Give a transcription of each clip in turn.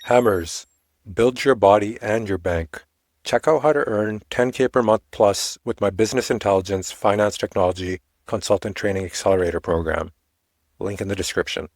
Hammers, build your body and your bank. Check out how to earn 10K per month plus with my business intelligence, finance technology, consultant training accelerator program. Link in the description.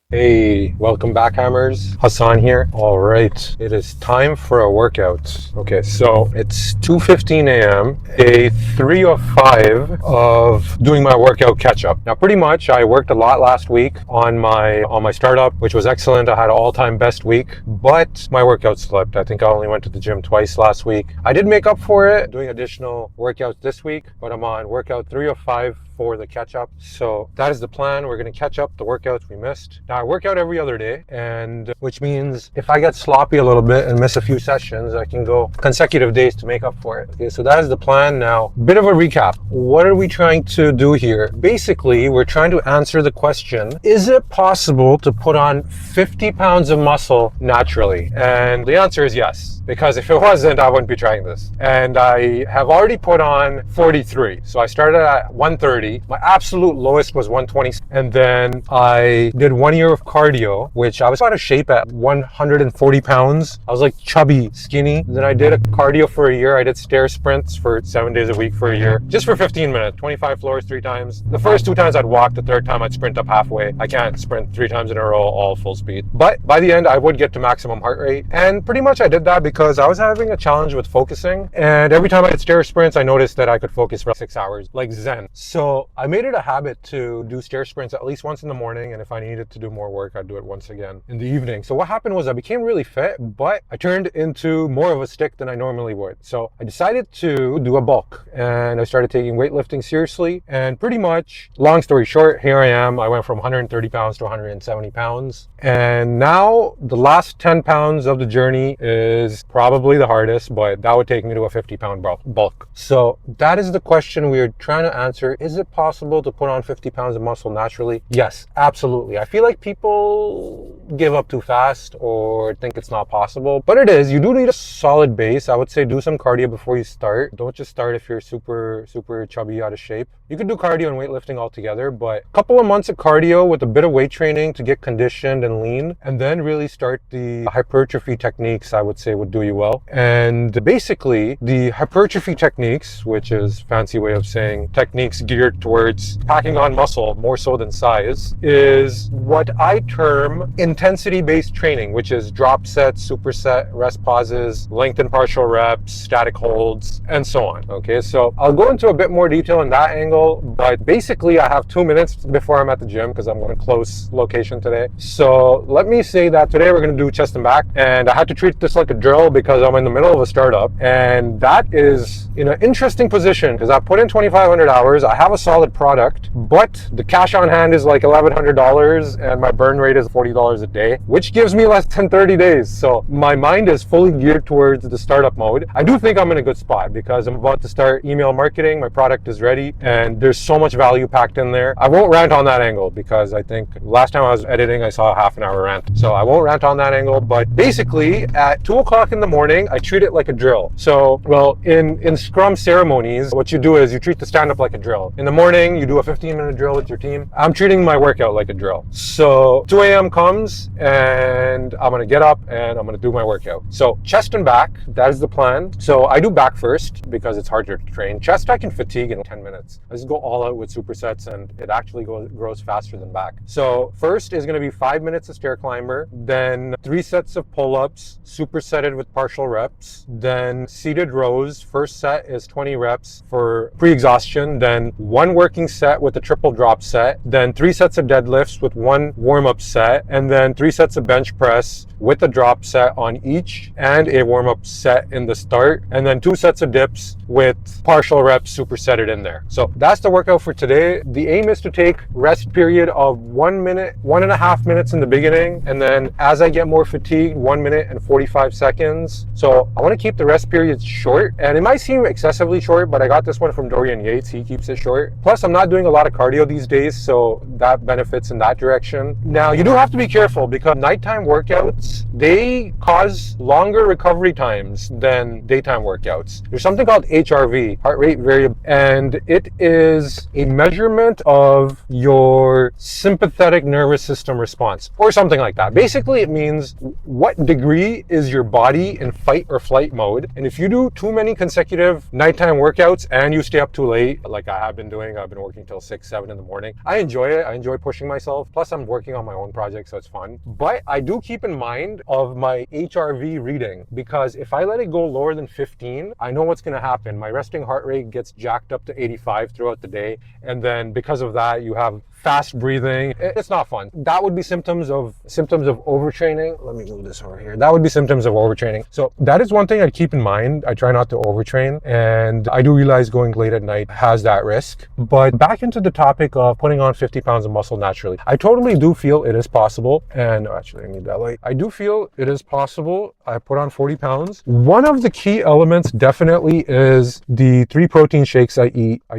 Hey, welcome back, Hammers. Hassan here. All right, it is time for a workout. Okay, so it's 2:15 a.m., day 3 of 5 of doing my workout catch-up. Now, pretty much, I worked a lot last week on my startup, which was excellent. I had an all-time best week, but my workout slipped. I think I only went to the gym twice last week. I did make up for it doing additional workouts this week, but I'm on workout 3 of 5 for the catch-up. So that is the plan. We're going to catch up the workouts we missed. Now I work out every other day, and which means if I get sloppy a little bit and miss a few sessions, I can go consecutive days to make up for it. Okay, so that is the plan. Now, bit of a recap. What are we trying to do here? Basically, we're trying to answer the question, is it possible to put on 50 pounds of muscle naturally? And the answer is yes, because if it wasn't, I wouldn't be trying this. And I have already put on 43. So I started at 130. My absolute lowest was 120. And then I did 1 year of cardio, which I was out of shape at 140 pounds. I was like chubby, skinny. Then I did a cardio for a year. I did stair sprints for 7 days a week for a year, just for 15 minutes, 25 floors 3 times. The first 2 times I'd walk, the third time I'd sprint up halfway. I can't sprint 3 times in a row, all full speed. But by the end, I would get to maximum heart rate. And pretty much I did that because I was having a challenge with focusing. And every time I did stair sprints, I noticed that I could focus for 6 hours, like Zen. So I made it a habit to do stair sprints at least once in the morning, and if I needed to do more work, I'd do it once again in the evening. So what happened was I became really fit, but I turned into more of a stick than I normally would. So I decided to do a bulk, and I started taking weightlifting seriously, and pretty much, long story short, here I am. I went from 130 pounds to 170 pounds, and now the last 10 pounds of the journey is probably the hardest, but that would take me to a 50-pound bulk. So that is the question we are trying to answer. Is it possible to put on 50 pounds of muscle naturally? Yes, absolutely. I feel like people give up too fast or think it's not possible, but it is. You do need a solid base. I would say do some cardio before you start. Don't just start if you're super chubby, out of shape. You can do cardio and weightlifting all together, but a couple of months of cardio with a bit of weight training to get conditioned and lean, and then really start the hypertrophy techniques, I would say would do you well. And basically, the hypertrophy techniques, which is a fancy way of saying techniques geared towards packing on muscle more so than size, is what I term intensity-based training, which is drop sets, superset, rest pauses, lengthened partial reps, static holds, and so on. Okay, so I'll go into a bit more detail in that angle, but basically I have 2 minutes before I'm at the gym because I'm going to close location today. So let me say that today we're going to do chest and back, and I had to treat this like a drill because I'm in the middle of a startup, and that is in an interesting position because I put in 2,500 hours. I have a solid product, but the cash on hand is like $1,100 and my burn rate is $40 a day, which gives me less than 30 days. So my mind is fully geared towards the startup mode. I do think I'm in a good spot because I'm about to start email marketing. My product is ready and there's so much value packed in there. I won't rant on that angle because I think last time I was editing, I saw a half an hour rant. So I won't rant on that angle, but basically at 2 o'clock in the morning, I treat it like a drill. So, well, in Scrum ceremonies, what you do is you treat the stand-up like a drill. In the morning, you do a 15-minute drill with your team. I'm treating my workout like a drill. So 2 a.m. comes and I'm gonna get up and I'm gonna do my workout. So chest and back, that is the plan. So I do back first because it's harder to train. Chest I can fatigue in 10 minutes. I just go all out with supersets and it actually grows faster than back. So first is gonna be 5 minutes of stair climber, then 3 sets of pull-ups, supersetted with partial reps, then seated rows. First set is 20 reps for pre-exhaustion, then 1 working set with a triple drop set, then 3 sets of deadlifts with 1 warm-up set, and then 3 sets of bench press with a drop set on each and a warm-up set in the start, and then 2 sets of dips with partial reps supersetted in there. So that's the workout for today. The aim is to take rest period of 1 minute, 1.5 minutes in the beginning, and then as I get more fatigued, 1 minute and 45 seconds. So I want to keep the rest periods short, and it might seem excessively short, but I got this one from Dorian Yates. He keeps it short. Plus, I'm not doing a lot of cardio these days, so that benefits in that direction. Now, you do have to be careful because nighttime workouts, they cause longer recovery times than daytime workouts. There's something called HRV, heart rate variable, and it is a measurement of your sympathetic nervous system response or something like that. Basically, it means what degree is your body in fight or flight mode. And if you do too many consecutive nighttime workouts and you stay up too late, like I have been doing, I've been working till 6, 7 in the morning. I enjoy it. I enjoy pushing myself. Plus, I'm working on my own project, so it's fun. But I do keep in mind of my HRV reading, because if I let it go lower than 15, I know what's going to happen. My resting heart rate gets jacked up to 85 throughout the day. And then because of that, you have fast breathing. It's not fun. That would be symptoms of overtraining. Let me move this over here. That would be symptoms of overtraining. So that is one thing I'd keep in mind. I try not to overtrain, and I do realize going late at night has that risk. But back into the topic of putting on 50 pounds of muscle naturally. I totally do feel it is possible. And actually, I need that light. I do feel it is possible. I put on 40 pounds. One of the key elements definitely is the 3 protein shakes I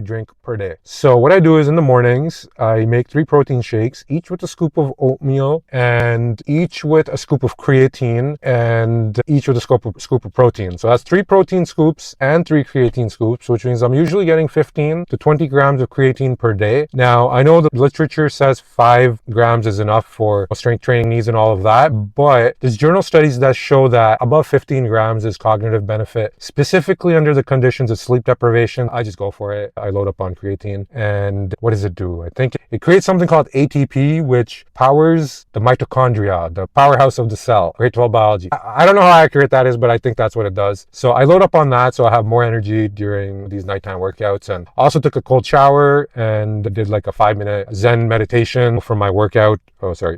drink per day. So what I do is in the mornings, I make 3 protein shakes, each with a scoop of oatmeal and each with a scoop of creatine and each with a scoop of protein. So that's 3 protein scoops and 3 creatine scoops, which means I'm usually getting 15 to 20 grams of creatine per day. Now, I know the literature says 5 grams is enough for strength training needs and all of that, but there's journal studies that show that above 15 grams is cognitive benefit, specifically under the conditions of sleep deprivation. I just go for it. I load up on creatine. And what does it do? I think it creates something called ATP, which powers the mitochondria, the powerhouse of the cell. Grade 12 biology. I don't know how accurate that is, but I think that's what it does. So I load up on that so I have more energy during these nighttime workouts. And also took a cold shower and did like a 5-minute Zen meditation from my workout.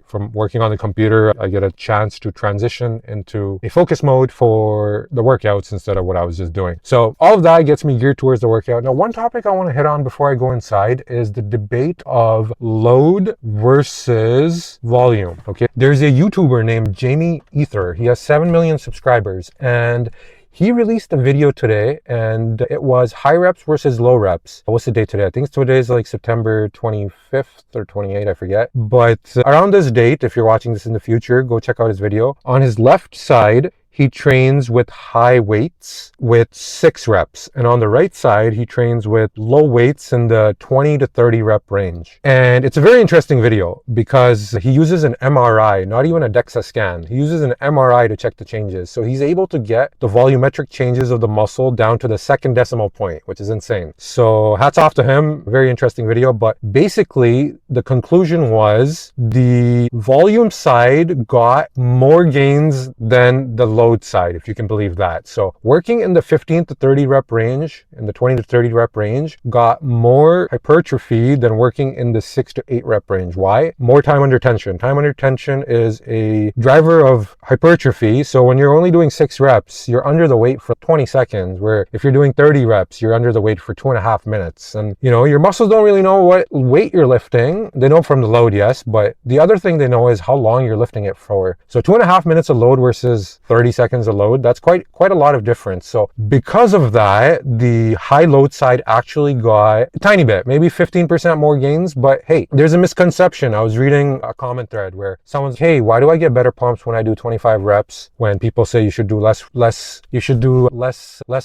From working on the computer. I get a chance to transition into a focus mode for the workouts instead of what I was just doing. So all of that gets me geared towards the workout. Now, one topic I want to hit on before I go inside is the debate of load versus volume. Okay, there's a YouTuber named Jamie Ether. He has 7 million subscribers, and he released a video today, and it was high reps versus low reps. What's the date today? I think today is like September 25th or 28th, I forget. But around this date, if you're watching this in the future, go check out his video. On his left side, he trains with high weights with 6 reps. And on the right side, he trains with low weights in the 20 to 30 rep range. And it's a very interesting video because he uses an MRI, not even a DEXA scan. He uses an MRI to check the changes. So he's able to get the volumetric changes of the muscle down to the second decimal point, which is insane. So hats off to him. Very interesting video. But basically, the conclusion was the volume side got more gains than the load side, if you can believe that. So working in the 15 to 30 rep range, in the 20 to 30 rep range, got more hypertrophy than working in the 6 to 8 rep range. Why? More time under tension. Time under tension is a driver of hypertrophy. So when you're only doing 6 reps, you're under the weight for 20 seconds, where if you're doing 30 reps, you're under the weight for 2.5 minutes. And your muscles don't really know what weight you're lifting. They know from the load, yes, but the other thing they know is how long you're lifting it for. So 2.5 minutes of load versus 30 seconds of load, that's quite a lot of difference. So because of that, the high load side actually got a tiny bit, maybe 15% more gains. But hey, there's a misconception. I was reading a comment thread where someone's, hey, why do I get better pumps when I do 25 reps when people say you should do less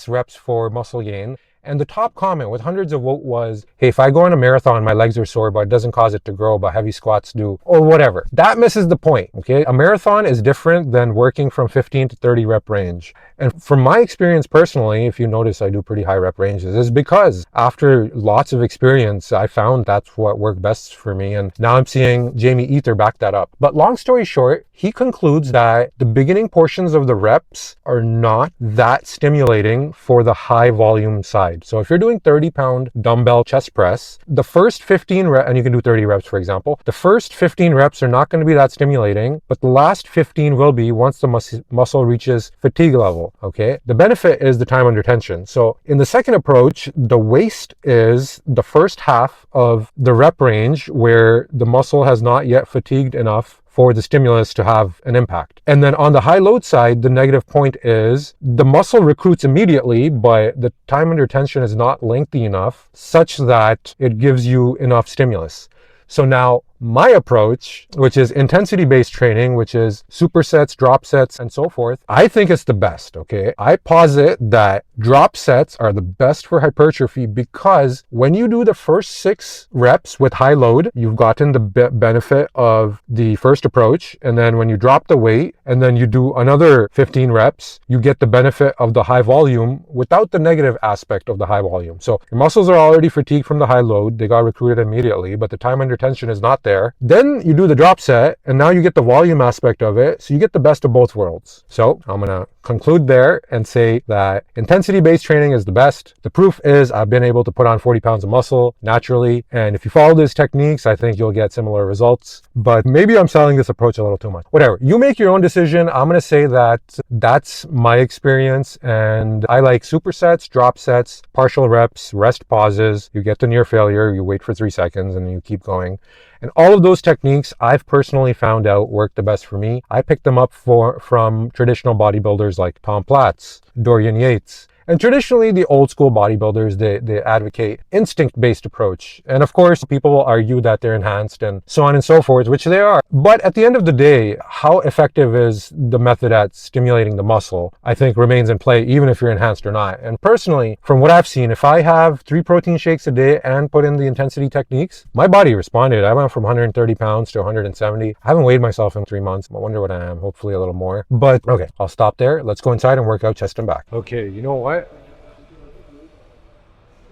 reps for muscle gain? And the top comment with hundreds of votes was, hey, if I go on a marathon, my legs are sore, but it doesn't cause it to grow, but heavy squats do, or whatever. That misses the point, okay? A marathon is different than working from 15 to 30 rep range. And from my experience personally, if you notice I do pretty high rep ranges, is because after lots of experience, I found that's what worked best for me. And now I'm seeing Jamie Ether back that up. But long story short, he concludes that the beginning portions of the reps are not that stimulating for the high volume side. So if you're doing 30-pound dumbbell chest press, the first 15 reps, and you can do 30 reps, for example, the first 15 reps are not going to be that stimulating, but the last 15 will be once the muscle reaches fatigue level, okay? The benefit is the time under tension. So in the second approach, the waist is the first half of the rep range where the muscle has not yet fatigued enough for the stimulus to have an impact. And then on the high load side, the negative point is the muscle recruits immediately, but the time under tension is not lengthy enough such that it gives you enough stimulus. So now my approach, which is intensity-based training, which is supersets, drop sets, and so forth, I think it's the best, okay? I posit that drop sets are the best for hypertrophy because when you do the first 6 reps with high load, you've gotten the benefit of the first approach. And then when you drop the weight and then you do another 15 reps, you get the benefit of the high volume without the negative aspect of the high volume. So your muscles are already fatigued from the high load. They got recruited immediately, but the time under tension is not there. Then you do the drop set and now you get the volume aspect of it. So you get the best of both worlds. So I'm going to conclude there and say that intensity-based training is the best. The proof is I've been able to put on 40 pounds of muscle naturally. And if you follow these techniques, I think you'll get similar results. But maybe I'm selling this approach a little too much. Whatever. You make your own decision. I'm going to say that that's my experience. And I like supersets, drop sets, partial reps, rest pauses. You get to near failure. You wait for 3 seconds and you keep going. And all of those techniques I've personally found out work the best for me. I picked them up from traditional bodybuilders like Tom Platz, Dorian Yates. And traditionally, the old school bodybuilders, they advocate instinct-based approach. And of course, people will argue that they're enhanced and so on and so forth, which they are. But at the end of the day, how effective is the method at stimulating the muscle, I think remains in play, even if you're enhanced or not. And personally, from what I've seen, if I have 3 protein shakes a day and put in the intensity techniques, my body responded. I went from 130 pounds to 170. I haven't weighed myself in 3 months. I wonder what I am, hopefully a little more. But okay, I'll stop there. Let's go inside and work out chest and back. Okay, you know what?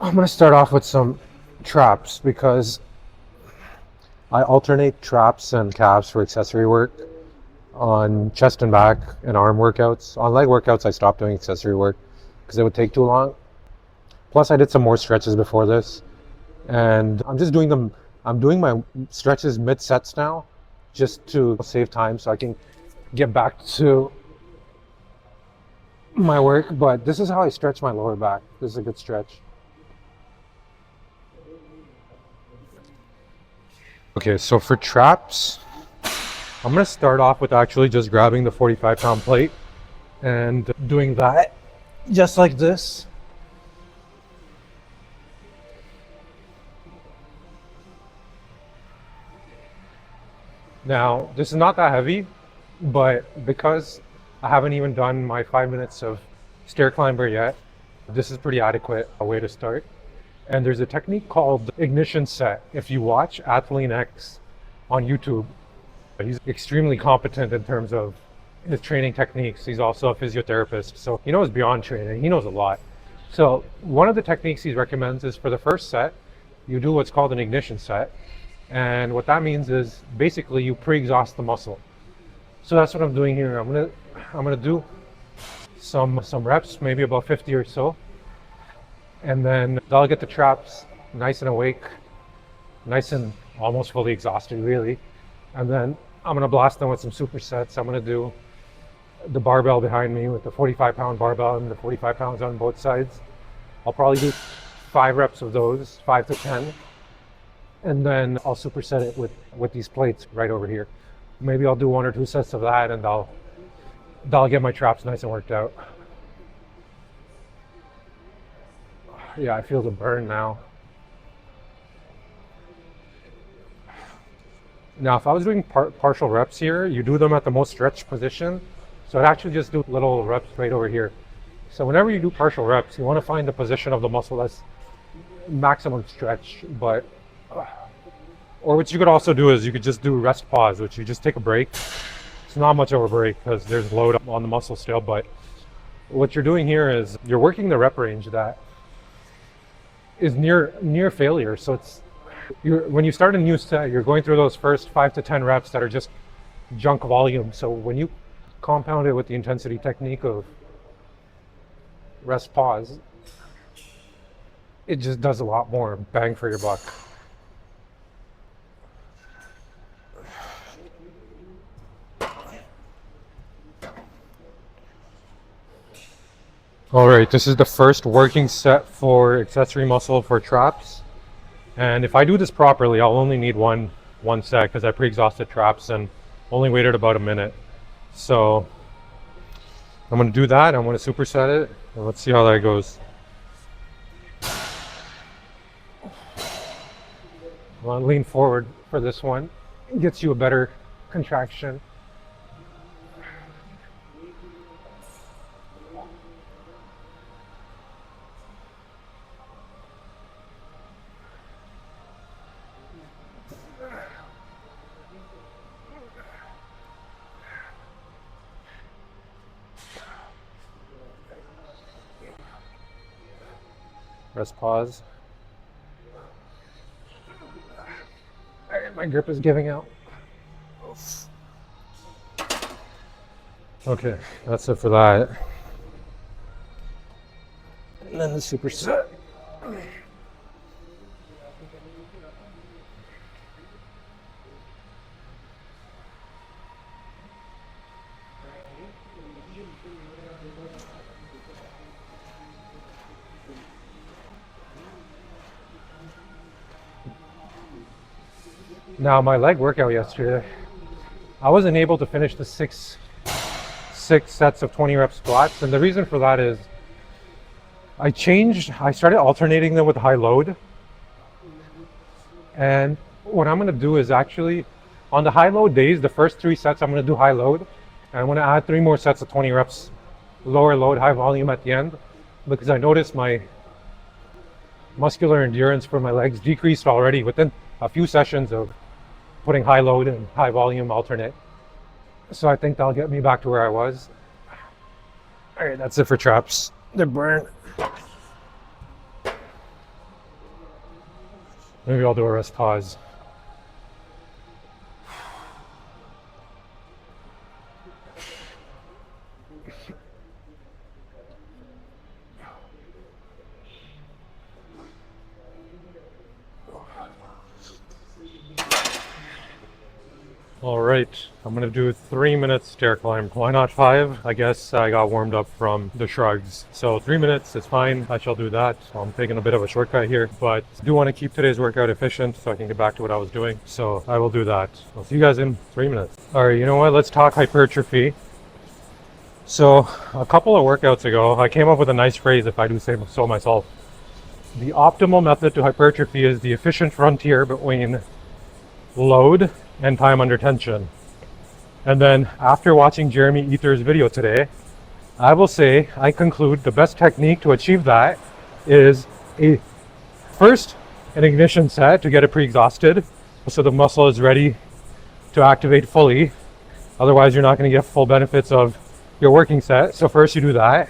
I'm going to start off with some traps because I alternate traps and calves for accessory work on chest and back and arm workouts. On leg workouts, I stopped doing accessory work because it would take too long. Plus, I did some more stretches before this, and I'm just doing them. I'm doing my stretches mid-sets now just to save time so I can get back to my work. But this is how I stretch my lower back. This is a good stretch. Okay, so for traps, I'm going to start off with actually just grabbing the 45-pound plate and doing that just like this. Now, this is not that heavy, but because I haven't even done my 5 minutes of stair climber yet, this is pretty adequate a way to start. And there's a technique called ignition set. If you watch Athlean X on YouTube, he's extremely competent in terms of his training techniques. He's also a physiotherapist, so he knows beyond training. He knows a lot. So one of the techniques he recommends is for the first set, you do what's called an ignition set. And what that means is basically you pre-exhaust the muscle. So that's what I'm doing here. I'm gonna do some reps, maybe about 50 or so. And then I'll get the traps nice and awake, nice and almost fully exhausted, really. And then I'm gonna blast them with some supersets. I'm gonna do the barbell behind me with the 45-pound barbell and the 45 pounds on both sides. I'll probably do 5 reps of those, 5 to 10. And then I'll superset it with these plates right over here. Maybe I'll do 1 or 2 sets of that, and I'll get my traps nice and worked out. Yeah, I feel the burn now. Now, if I was doing partial reps here, you do them at the most stretched position. So I'd actually just do little reps right over here. So whenever you do partial reps, you want to find the position of the muscle that's maximum stretch. But, or what you could also do is you could just do rest pause, which you just take a break. It's not much of a break because there's load on the muscle still. But what you're doing here is you're working the rep range that is near failure. So when you start a new set, you're going through those first 5 to 10 reps that are just junk volume. So when you compound it with the intensity technique of rest pause, it just does a lot more bang for your buck. All right, this is the first working set for accessory muscle for traps. And if I do this properly, I'll only need one set because I pre-exhausted traps and Only waited about a minute. So I'm going to do that. I'm going to superset it, and let's see how that goes. I'm going to lean forward for this one. It gets you a better contraction. Rest pause. All right, my grip is giving out. Okay, that's it for that. And then the superset. Now, my leg workout yesterday, I wasn't able to finish the six sets of 20 rep squats, and the reason for that is I started alternating them with high load. And what I'm going to do is actually, on the high load days, the first 3 sets I'm going to do high load, and I'm going to add 3 more sets of 20 reps lower load, high volume at the end, because I noticed my muscular endurance for my legs decreased already within a few sessions of putting high load and high volume alternate. So I think that'll get me back to where I was. All right, that's it for traps. They're burned. Maybe I'll do a rest pause. All right, I'm gonna do a 3-minute stair climb. Why not 5? I guess I got warmed up from the shrugs. So 3 minutes is fine, I shall do that. I'm taking a bit of a shortcut here, but I do wanna keep today's workout efficient so I can get back to what I was doing. So I will do that. I'll see you guys in 3 minutes. All right, you know what, let's talk hypertrophy. So a couple of workouts ago, I came up with a nice phrase, if I do say so myself. The optimal method to hypertrophy is the efficient frontier between load and time under tension. And then after watching Jeremy Ether's video today, I will say I conclude the best technique to achieve that is first an ignition set to get it pre-exhausted so the muscle is ready to activate fully. Otherwise you're not going to get full benefits of your working set. So first you do that,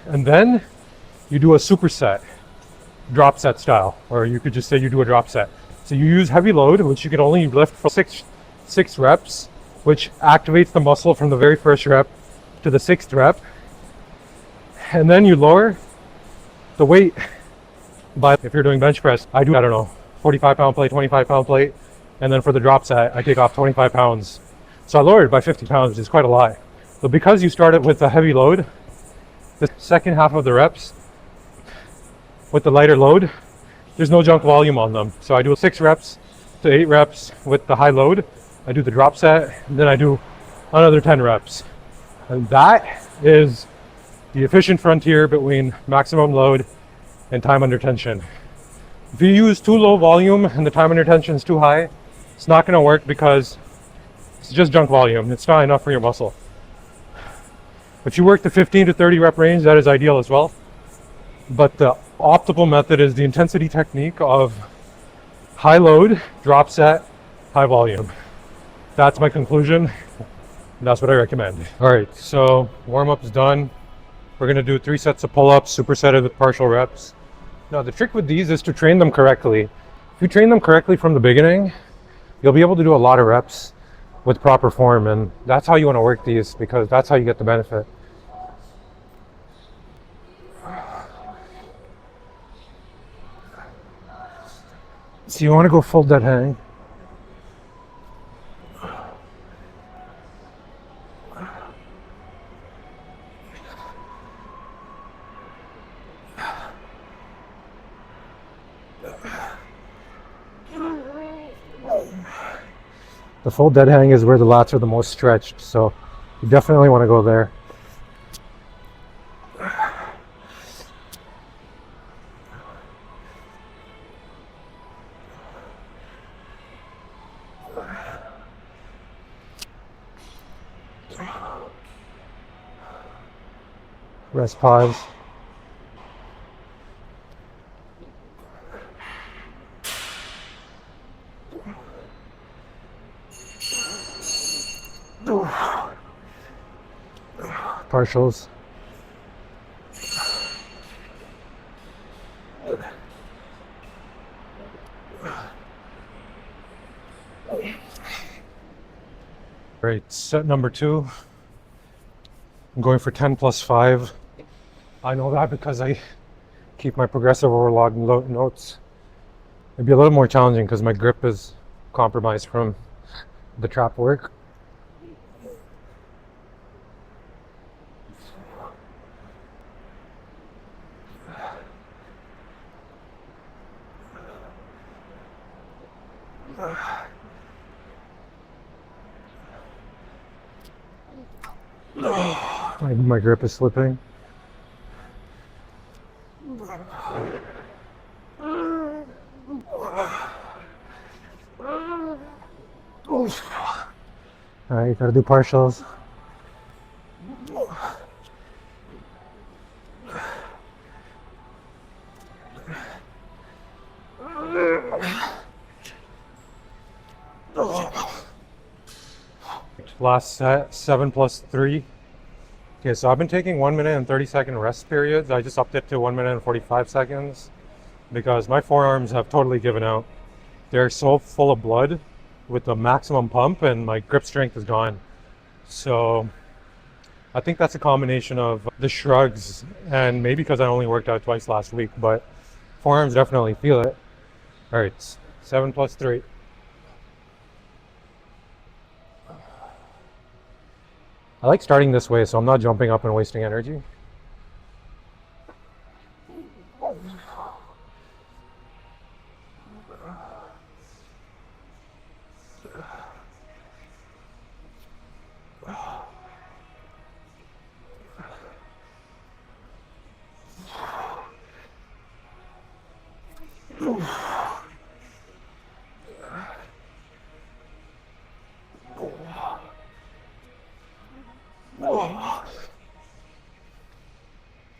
and then you do a superset, drop set style, or you could just say you do a drop set. So you use heavy load, which you can only lift for six reps, which activates the muscle from the very first rep to the 6th rep. And then you lower the weight by, if you're doing bench press, I do, I don't know, 45-pound plate, 25-pound plate. And then for the drop set, I take off 25 pounds. So I lowered it by 50 pounds, which is quite a lot. But because you started with a heavy load, the second half of the reps with the lighter load, there's no junk volume on them. So I do 6 reps to 8 reps with the high load. I do the drop set, and then I do another 10 reps. And that is the efficient frontier between maximum load and time under tension. If you use too low volume and the time under tension is too high, it's not going to work because it's just junk volume. It's not enough for your muscle. If you work the 15 to 30 rep range, that is ideal as well. But the optimal method is the intensity technique of high load, drop set, high volume. That's my conclusion. That's what I recommend. All right, so warm-up is done. We're gonna do 3 sets of pull-ups, supersetted with partial reps. Now the trick with these is to train them correctly. If you train them correctly from the beginning, you'll be able to do a lot of reps with proper form, and that's how you wanna work these, because that's how you get the benefit. So you want to go full dead hang. The full dead hang is where the lats are the most stretched, so you definitely want to go there. Rest pause. Partials. Right, set number 2. I'm going for 10 plus 5. I know that because I keep my progressive overlog notes. It'd be a little more challenging because my grip is compromised from the trap work. My grip is slipping. Alright, gotta do partials. Last set, 7 plus 3. Okay, so I've been taking 1 minute and 30-second rest periods. I just upped it to 1 minute and 45 seconds because my forearms have totally given out. They're so full of blood with the maximum pump and my grip strength is gone. So I think that's a combination of the shrugs and maybe because I only worked out twice last week, but forearms definitely feel it. All right, 7 plus 3. I like starting this way so I'm not jumping up and wasting energy.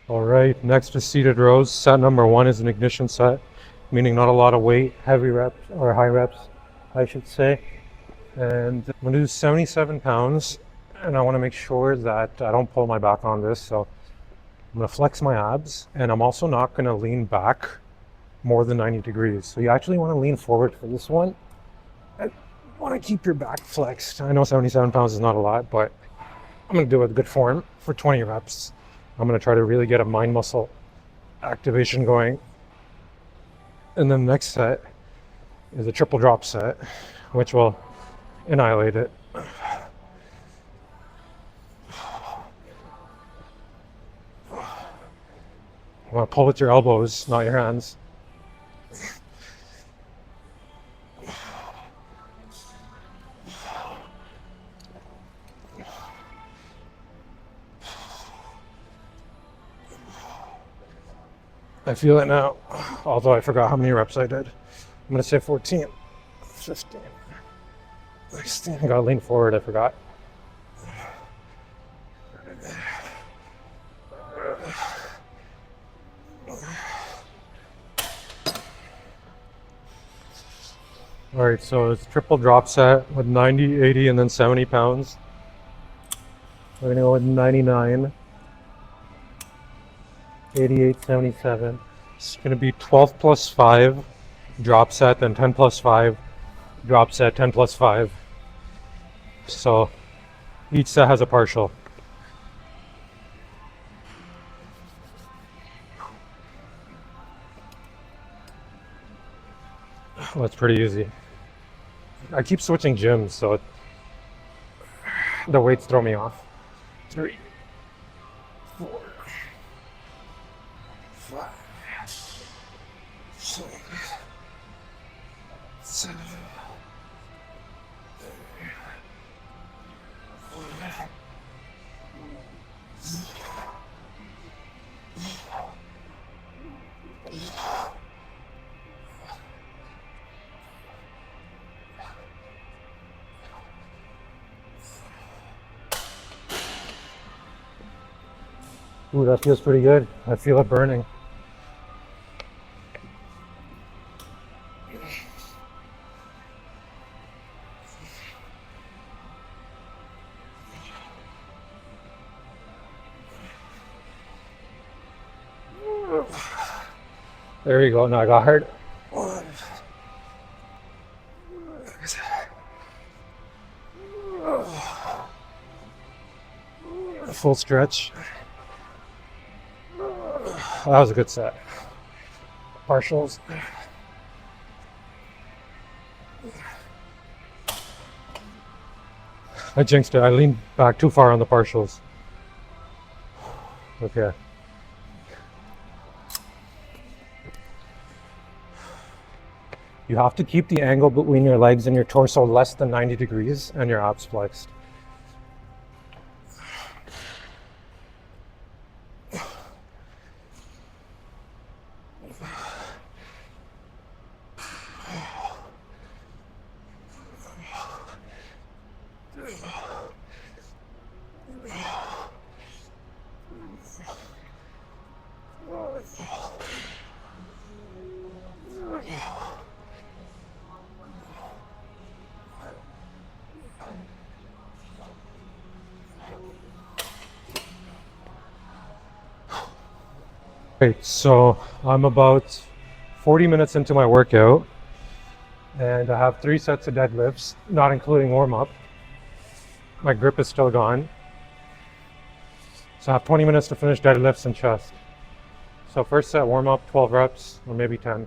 All right, next is seated rows. Set number 1 is an ignition set, meaning not a lot of weight, heavy reps, or high reps, I should say. And I'm gonna do 77 pounds, and I wanna make sure that I don't pull my back on this, so I'm gonna flex my abs, and I'm also not gonna lean back more than 90 degrees. So you actually wanna lean forward for this one, and wanna keep your back flexed. I know 77 pounds is not a lot, but I'm gonna do it with good form for 20 reps. I'm gonna try to really get a mind muscle activation going. And then the next set is a triple drop set, which will annihilate it. You wanna pull with your elbows, not your hands. I feel it now, although I forgot how many reps I did. I'm gonna say 14, 15, 16. I gotta lean forward, I forgot. All right, so it's triple drop set with 90, 80, and then 70 pounds. We're gonna go with 99. 88, 77. It's going to be 12 plus 5 drop set, then 10 plus 5 drop set, 10 plus 5. So each set has a partial. Well, that's pretty easy. I keep switching gyms, so the weights throw me off. 3, 4, 5, 6, 7, 8, Ooh, that feels pretty good. I feel it burning. There you go. Now I got hurt. Full stretch. That was a good set. Partials. I jinxed it. I leaned back too far on the partials. Okay. You have to keep the angle between your legs and your torso less than 90 degrees and your abs flexed. Great, so I'm about 40 minutes into my workout and I have 3 sets of deadlifts, not including warm-up. My grip is still gone. So I have 20 minutes to finish deadlifts and chest. So first set warm-up, 12 reps or maybe 10.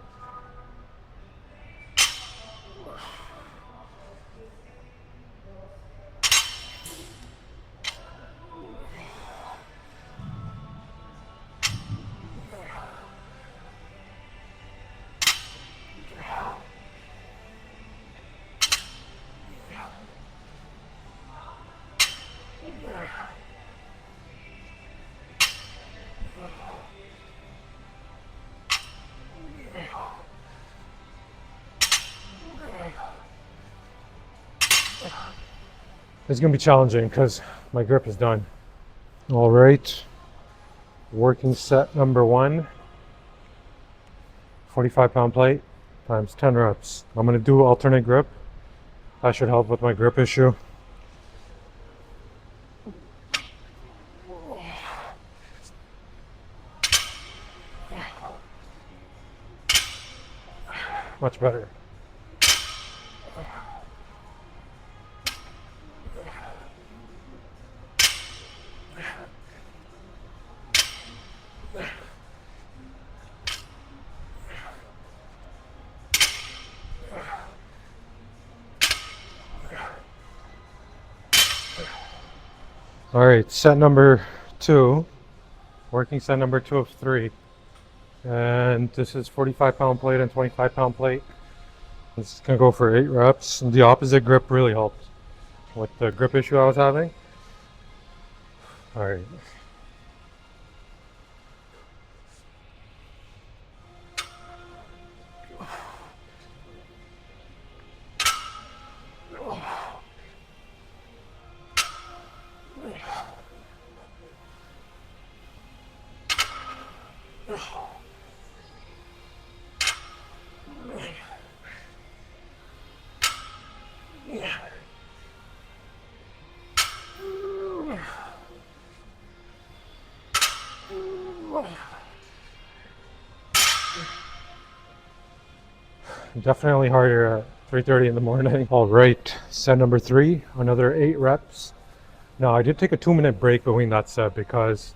It's gonna be challenging because my grip is done. All right, working set number 1, 45-pound plate times 10 reps. I'm gonna do alternate grip. That should help with my grip issue. Much better. All right, set number 2, working set number 2 of 3. And this is 45-pound plate and 25-pound plate. This is gonna go for 8 reps. And the opposite grip really helped with the grip issue I was having. All right. Definitely harder at 3:30 in the morning. All right, set number 3, another 8 reps. Now I did take a 2-minute break between that set because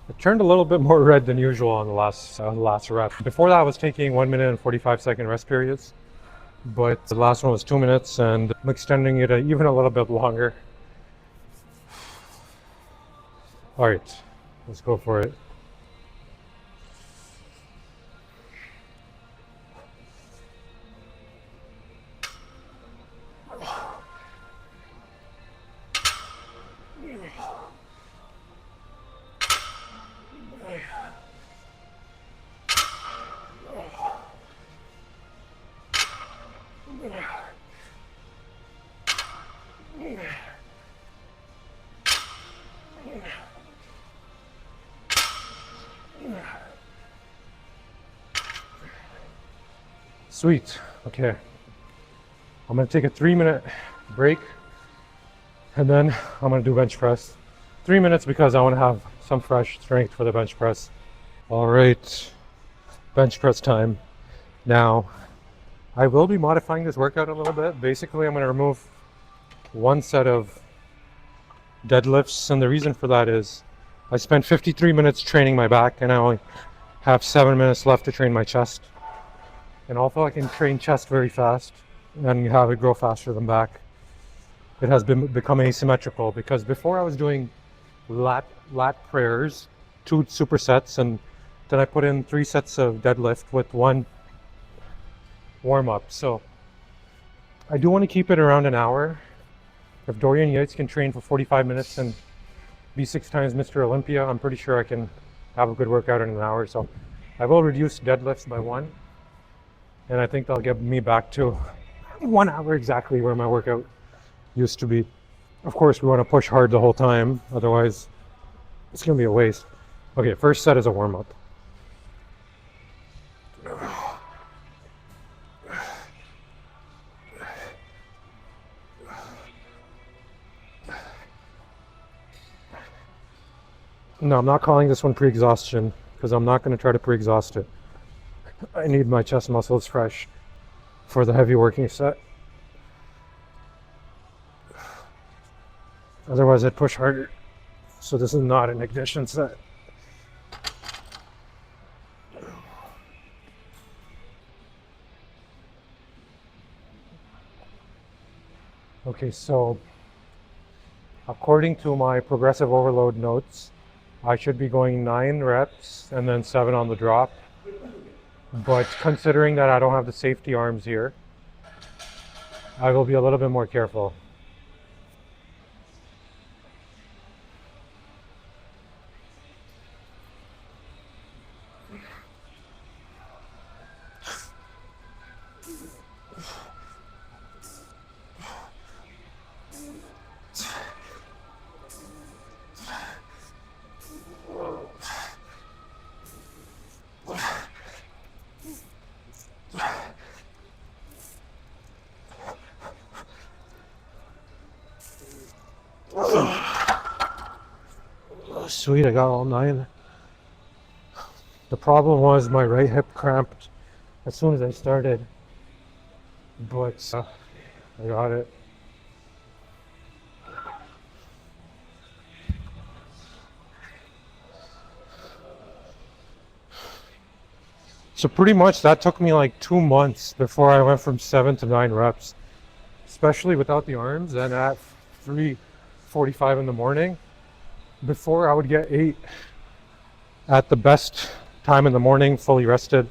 it turned a little bit more red than usual on the last rep. Before that I was taking 1 minute and 45-second rest periods, but the last one was 2 minutes and I'm extending it even a little bit longer. All right, let's go for it. Sweet. Okay. I'm gonna take a 3-minute break and then I'm gonna do bench press. 3 minutes because I want to have some fresh strength for the bench press. All right, bench press time. Now, I will be modifying this workout a little bit. Basically, I'm gonna remove one set of deadlifts, and the reason for that is I spent 53 minutes training my back and I only have 7 minutes left to train my chest. And although I can train chest very fast and have it grow faster than back, it has become asymmetrical, because before I was doing lat prayers, 2 supersets, and then I put in 3 sets of deadlift with 1 warm-up. So I do want to keep it around an hour. If Dorian Yates can train for 45 minutes and be 6 times Mr. Olympia, I'm pretty sure I can have a good workout in an hour. So I will reduce deadlifts by 1, and I think that'll get me back to 1 hour exactly where my workout used to be. Of course, we want to push hard the whole time, otherwise it's going to be a waste. Okay, first set is a warm-up. No, I'm not calling this one pre-exhaustion because I'm not going to try to pre-exhaust it. I need my chest muscles fresh for the heavy working set. Otherwise, I'd push harder. So this is not an ignition set. Okay, so according to my progressive overload notes, I should be going 9 reps and then 7 on the drop. But considering that I don't have the safety arms here, I will be a little bit more careful. Sweet, I got all 9. The problem was my right hip cramped as soon as I started, but I got it. So pretty much that took me like 2 months before I went from 7 to 9 reps, especially without the arms, and at 3:45 in the morning. Before I would get 8 at the best time in the morning, fully rested.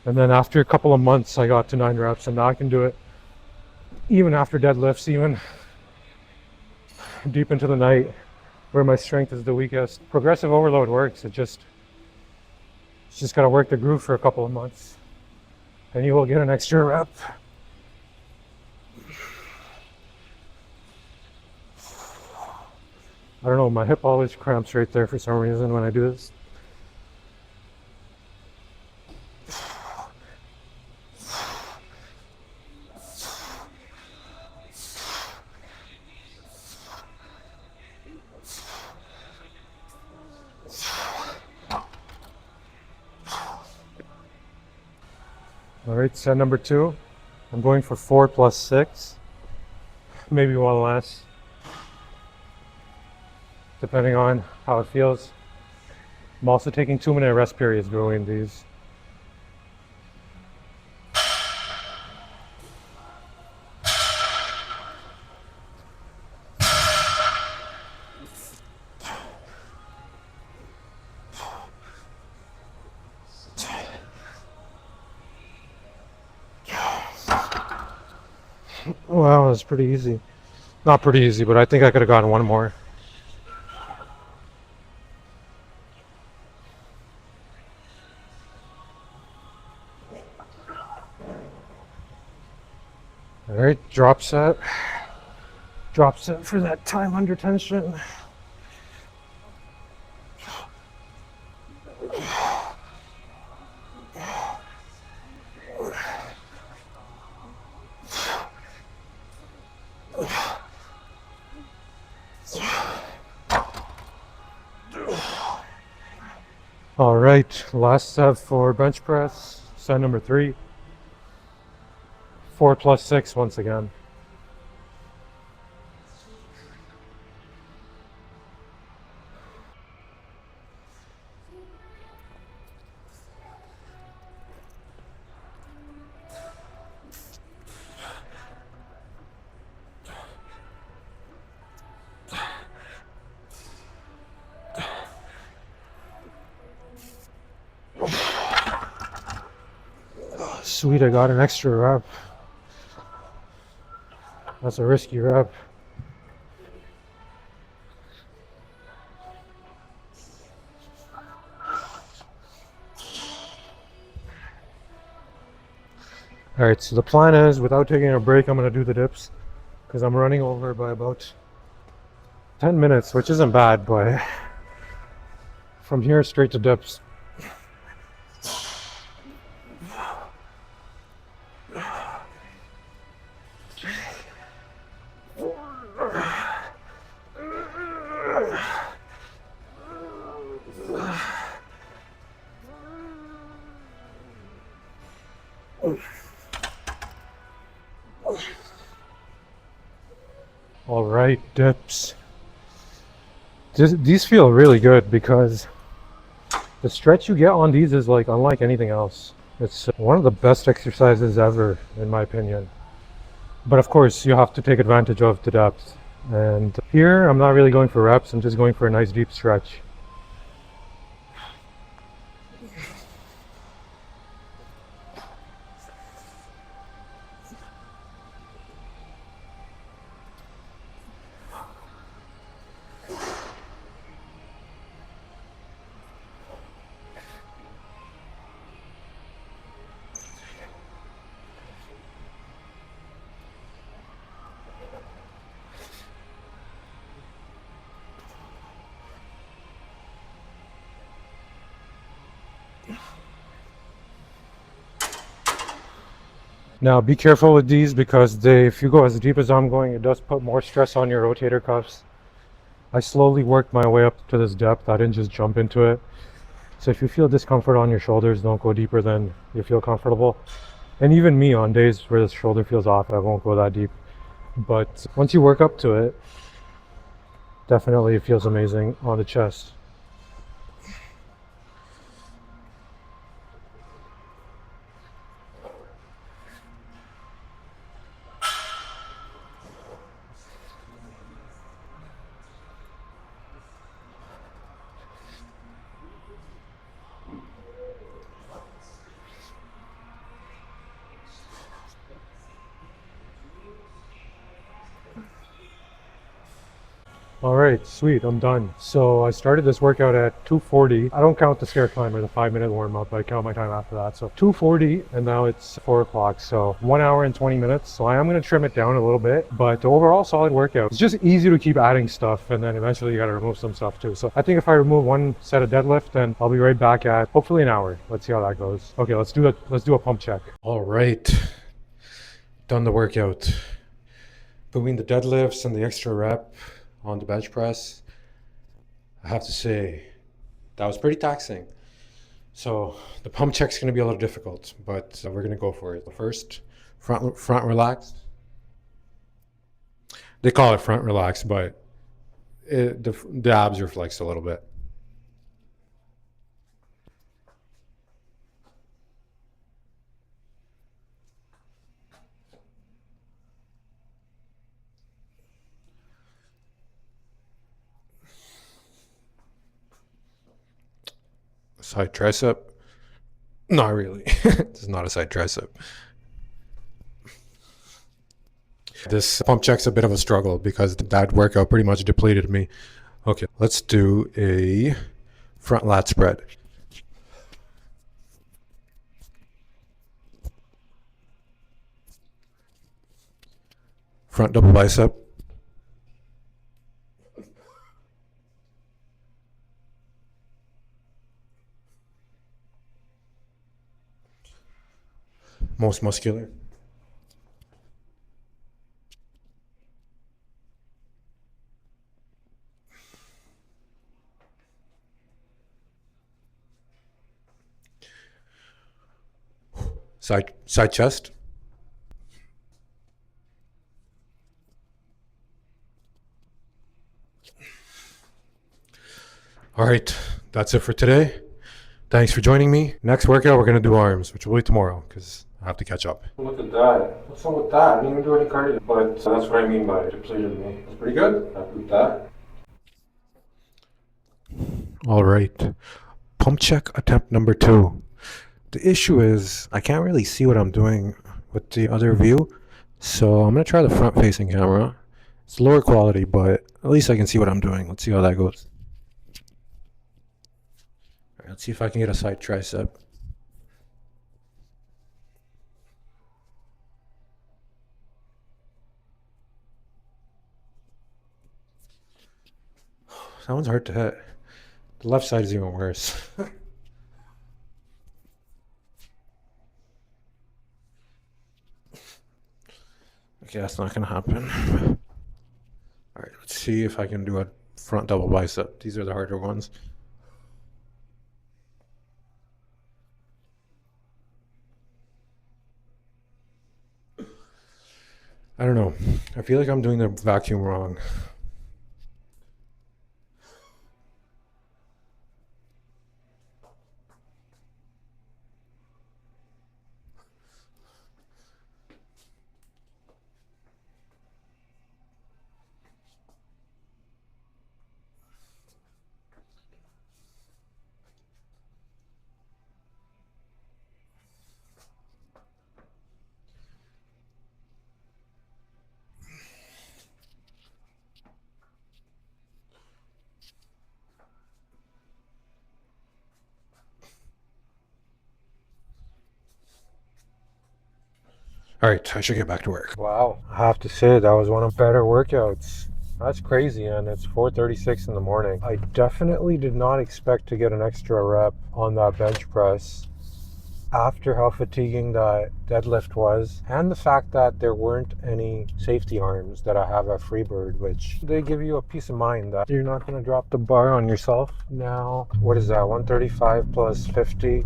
And then after a couple of months, I got to 9 reps, and now I can do it even after deadlifts, even deep into the night where my strength is the weakest. Progressive overload works. It's just got to work the groove for a couple of months and you will get an extra rep. I don't know, my hip always cramps right there for some reason when I do this. All right, set number 2. I'm going for 4 plus 6, maybe 1 less, depending on how it feels. I'm also taking 2-minute rest periods doing these. Wow, that's pretty easy. Not pretty easy, but I think I could have gotten 1 more. All right, drop set. Drop set for that time under tension. All right, last set for bench press, set number 3. 4 plus 6 once again. Sweet, I got an extra rep. That's a risky rep. Alright, so the plan is, without taking a break, I'm going to do the dips. Because I'm running over by about 10 minutes, which isn't bad, but from here straight to dips. All right, dips. These feel really good because the stretch you get on these is like unlike anything else. It's one of the best exercises ever, in my opinion. But of course, you have to take advantage of the depth. And here, I'm not really going for reps, I'm just going for a nice deep stretch. Now be careful with these because if you go as deep as I'm going, it does put more stress on your rotator cuffs. I slowly worked my way up to this depth. I didn't just jump into it. So if you feel discomfort on your shoulders, don't go deeper than you feel comfortable. And even me, on days where the shoulder feels off, I won't go that deep. But once you work up to it, definitely it feels amazing on the chest. All right, sweet, I'm done. So I started this workout at 2:40. I don't count the stair climb or the 5-minute warm up. I count my time after that. So 2:40, and now it's 4 o'clock. So 1 hour and 20 minutes. So I am going to trim it down a little bit, but overall solid workout. It's just easy to keep adding stuff, and then eventually you got to remove some stuff too. So I think if I remove one set of deadlift, then I'll be right back at hopefully an hour. Let's see how that goes. Okay, let's do a pump check. All right, done the workout. Between the deadlifts and the extra rep on the bench press, I have to say that was pretty taxing. So the pump check's going to be a little difficult, but we're going to go for it. First, front relax. They call it front relax, but the abs are flexed a little bit. Side tricep? Not really. It's not a side tricep. This pump check's a bit of a struggle because that workout pretty much depleted me. Okay, let's do a front lat spread. Front double bicep. Most muscular. Side chest. All right, that's it for today. Thanks for joining me. Next workout, we're going to do arms, which will be tomorrow because I have to catch up. Look at that. What's up with that? I didn't even do any cardio, but that's what I mean by it depleted me. It's pretty good. Happy with that. All right. Pump check attempt number 2. The issue is I can't really see what I'm doing with the other view, so I'm going to try the front-facing camera. It's lower quality, but at least I can see what I'm doing. Let's see how that goes. All right, let's see if I can get a side tricep. That one's hard to hit. The left side is even worse. Okay, that's not gonna happen. All right, let's see if I can do a front double bicep. These are the harder ones. I don't know. I feel like I'm doing the vacuum wrong. All right, I should get back to work. Wow, I have to say that was one of the better workouts. That's crazy, and it's 4:36 in the morning. I definitely did not expect to get an extra rep on that bench press after how fatiguing that deadlift was, and the fact that there weren't any safety arms that I have at Freebird, which they give you a peace of mind that you're not going to drop the bar on yourself. Now, what is that, 135 plus 50?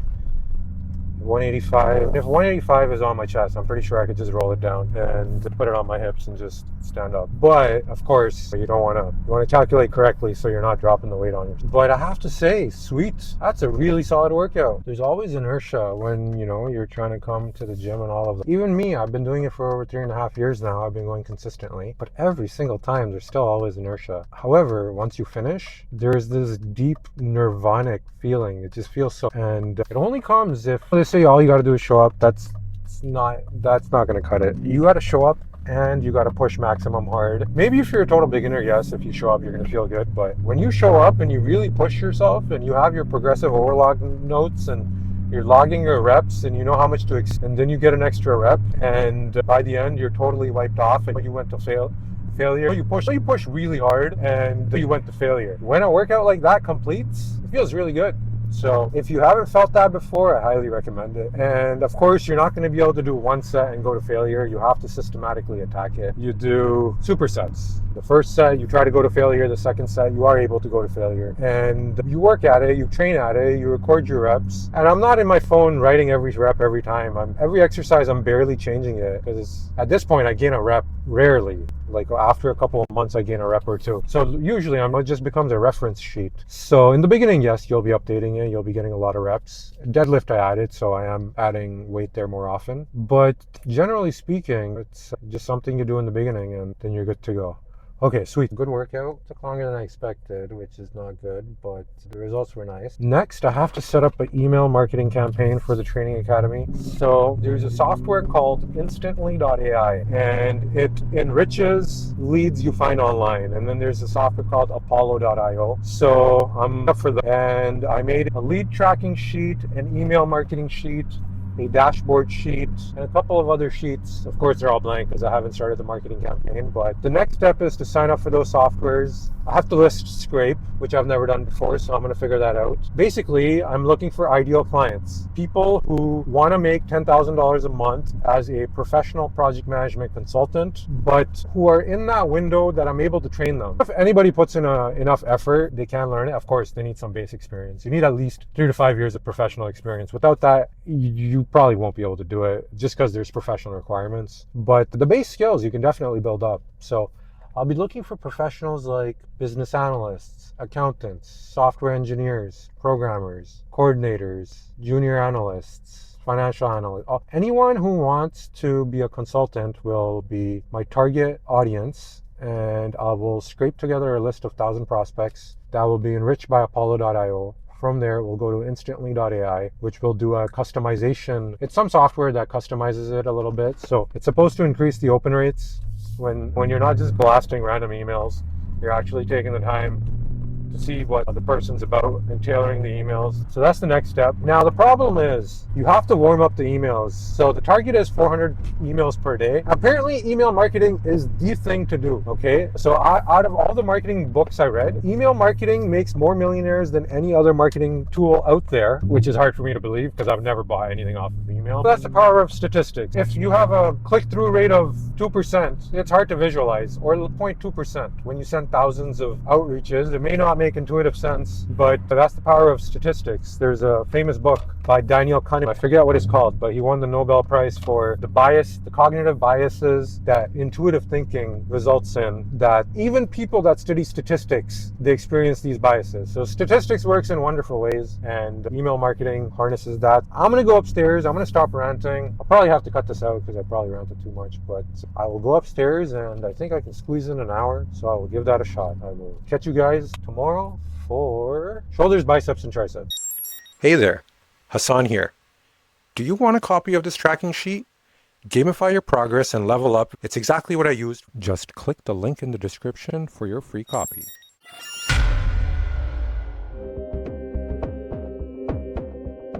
185. If 185 is on my chest, I'm pretty sure I could just roll it down and put it on my hips and just stand up. But of course, you want to calculate correctly so you're not dropping the weight on yourself. But I have to say, sweet, that's a really solid workout. There's always inertia when you're trying to come to the gym and all of that. Even me, I've been doing it for over 3.5 years now. I've been going consistently, but every single time there's still always inertia. However, once you finish, there's this deep nirvanic feeling. It just feels so, and it only comes if they say all you got to do is show up. That's not going to cut it. You got to show up and you got to push maximum hard. Maybe if you're a total beginner, yes, if you show up, you're going to feel good. But when you show up and you really push yourself and you have your progressive overlog notes and you're logging your reps and you know how much to and then you get an extra rep, and by the end you're totally wiped off and you went to failure. You push really hard and you went to failure. When a workout like that completes, it feels really good. So if you haven't felt that before, I highly recommend it. And of course, you're not going to be able to do one set and go to failure. You have to systematically attack it. You do supersets. The first set, you try to go to failure. The second set, you are able to go to failure. And you work at it, you train at it, you record your reps. And I'm not in my phone writing every rep every time. Every exercise, I'm barely changing it, because at this point, I gain a rep rarely. Like after a couple of months, I gain a rep or two. So usually it just becomes a reference sheet. So in the beginning, yes, you'll be updating it. You'll be getting a lot of reps. Deadlift I added, so I am adding weight there more often. But generally speaking, it's just something you do in the beginning and then you're good to go. Okay, sweet. Good workout. Took longer than I expected, which is not good, but the results were nice. Next, I have to set up an email marketing campaign for the training academy. So there's a software called instantly.ai, and it enriches leads you find online. And then there's a software called apollo.io. So I'm up for that. And I made a lead tracking sheet, an email marketing sheet, a dashboard sheet, and a couple of other sheets. Of course, they're all blank because I haven't started the marketing campaign, but the next step is to sign up for those softwares. I have to list Scrape, which I've never done before, so I'm going to figure that out. Basically, I'm looking for ideal clients, people who want to make $10,000 a month as a professional project management consultant, but who are in that window that I'm able to train them. If anybody puts in enough effort, they can learn it. Of course, they need some base experience. You need at least 3 to 5 years of professional experience. Without that, you probably won't be able to do it just because there's professional requirements. But the base skills you can definitely build up. So I'll be looking for professionals like business analysts, accountants, software engineers, programmers, coordinators, junior analysts, financial analysts. Anyone who wants to be a consultant will be my target audience, and I will scrape together a list of 1,000 prospects that will be enriched by Apollo.io. From there, we'll go to instantly.ai, which will do a customization. It's some software that customizes it a little bit. So it's supposed to increase the open rates. When you're not just blasting random emails, you're actually taking the time to see what the person's about and tailoring the emails. So that's the next step. Now the problem is you have to warm up the emails. So the target is 400 emails per day. Apparently email marketing is the thing to do, okay? So out of all the marketing books I read, email marketing makes more millionaires than any other marketing tool out there, which is hard for me to believe because I've never bought anything off of email. But that's the power of statistics. If you have a click-through rate of 2%, it's hard to visualize, or 0.2%. When you send thousands of outreaches, it may not make intuitive sense, but that's the power of statistics. There's a famous book by Daniel Kahneman, I forget what it's called, but he won the Nobel Prize for the cognitive biases that intuitive thinking results in, that even people that study statistics, they experience these biases. So statistics works in wonderful ways, and email marketing harnesses that. I'm going to go upstairs. I'm going to stop ranting. I'll probably have to cut this out because I probably ranted too much, but I will go upstairs and I think I can squeeze in an hour, so I will give that a shot. I will catch you guys tomorrow for shoulders, biceps, and triceps. Hey there, Hassan here. Do you want a copy of this tracking sheet? Gamify your progress and level up. It's exactly what I used. Just click the link in the description for your free copy.